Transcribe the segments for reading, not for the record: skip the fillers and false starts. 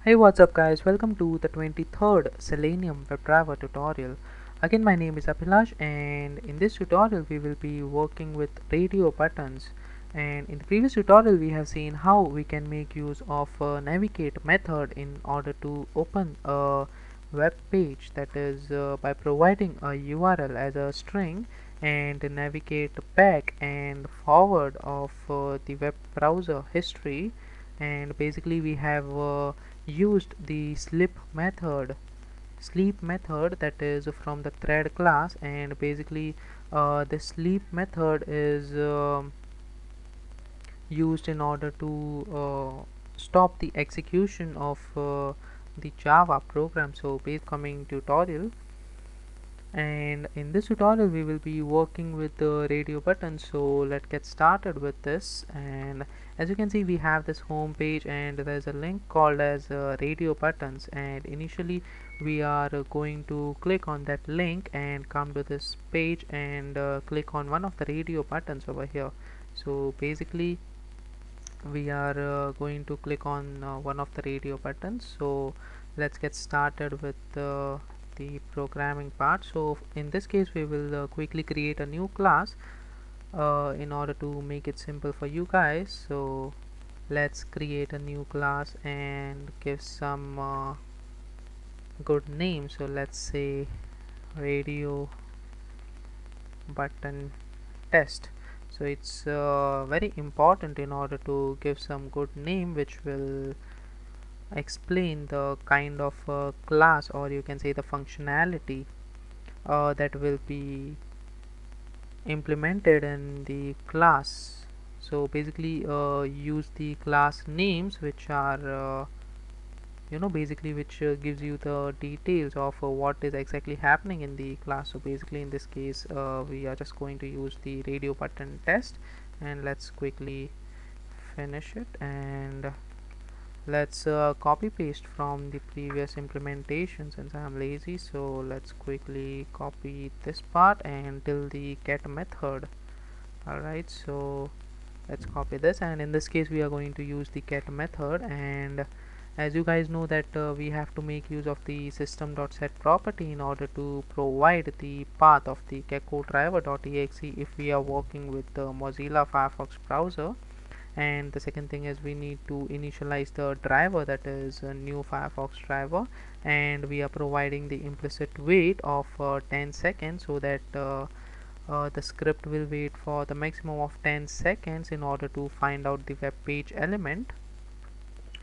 Hey, what's up guys, welcome to the 23rd Selenium WebDriver tutorial. Again, my name is Abhilash, and in this tutorial we will be working with radio buttons. And in the previous tutorial we have seen how we can make use of a navigate method in order to open a web page, that is by providing a URL as a string and navigate back and forward of the web browser history. And basically we have used the sleep method, that is from the thread class. And basically the sleep method is used in order to stop the execution of the Java program. So based coming tutorial, and in this tutorial we will be working with the radio button. So let's get started with this. And as you can see, we have this home page and there's a link called as radio buttons, and initially we are going to click on that link and come to this page and click on one of the radio buttons over here. So basically we are going to click on one of the radio buttons. So let's get started with the programming part. So in this case we will quickly create a new class in order to make it simple for you guys. So let's create a new class and give some good name. So let's say radio button test. So it's very important in order to give some good name which will explain the kind of class, or you can say the functionality that will be implemented in the class. So basically use the class names which are basically which gives you the details of what is exactly happening in the class. So basically in this case we are just going to use the radio button test, and let's quickly finish it. And let's copy paste from the previous implementation since I'm lazy. So let's quickly copy this part and till the get method. Alright, so let's copy this, and in this case we are going to use the get method. And as you guys know that we have to make use of the system.set property in order to provide the path of the gecko driver.exe if we are working with the Mozilla Firefox browser. And the second thing is we need to initialize the driver, that is a new Firefox driver, and we are providing the implicit wait of 10 seconds, so that the script will wait for the maximum of 10 seconds in order to find out the web page element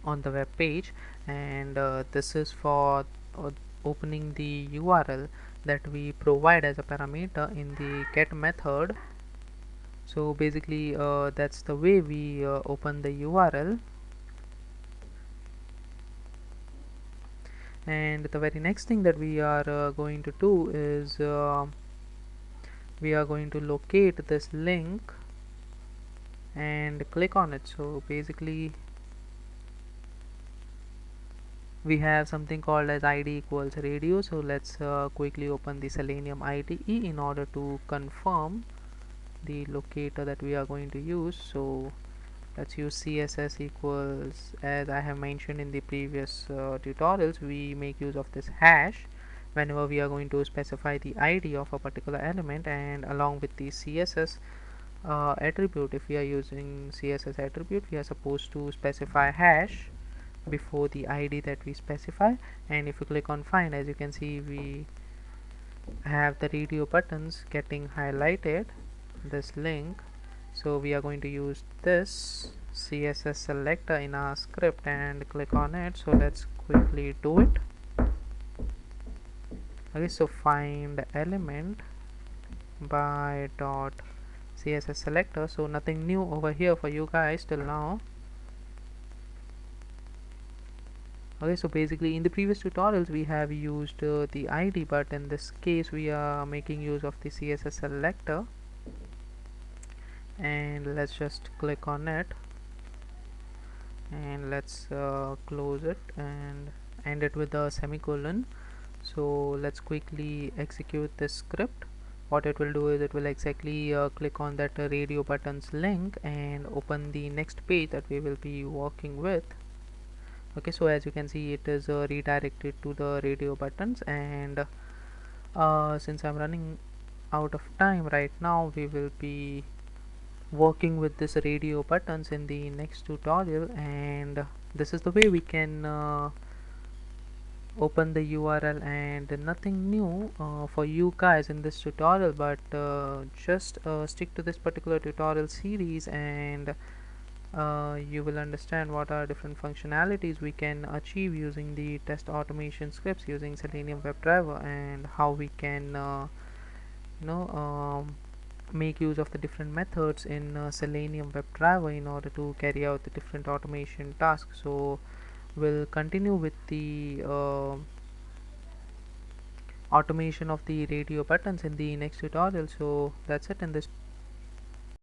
on the web page. And this is for opening the URL that we provide as a parameter in the get method. So basically that's the way we open the URL. And the very next thing that we are going to do is we are going to locate this link and click on it. So basically we have something called as id equals radio. So let's quickly open the Selenium IDE in order to confirm the locator that we are going to use. So let's use CSS equals, as I have mentioned in the previous tutorials, we make use of this hash whenever we are going to specify the ID of a particular element. And along with the CSS attribute, if we are using CSS attribute, we are supposed to specify hash before the ID that we specify. And if you click on find, as you can see, we have the radio buttons getting highlighted, this link. So we are going to use this CSS selector in our script and click on it. So let's quickly do it. Okay, so find element by dot CSS selector. So nothing new over here for you guys till now. Okay, so basically in the previous tutorials we have used the ID, but in this case we are making use of the CSS selector. And let's just click on it, and let's close it and end it with a semicolon. So let's quickly execute this script. What it will do is it will exactly click on that radio buttons link and open the next page that we will be working with. Okay, so as you can see, it is redirected to the radio buttons. And since I'm running out of time right now, we will be working with this radio buttons in the next tutorial. And this is the way we can open the URL. And nothing new for you guys in this tutorial, but just stick to this particular tutorial series, and you will understand what are different functionalities we can achieve using the test automation scripts using Selenium WebDriver, and how we can you know make use of the different methods in Selenium WebDriver in order to carry out the different automation tasks. So we'll continue with the automation of the radio buttons in the next tutorial. So that's it in this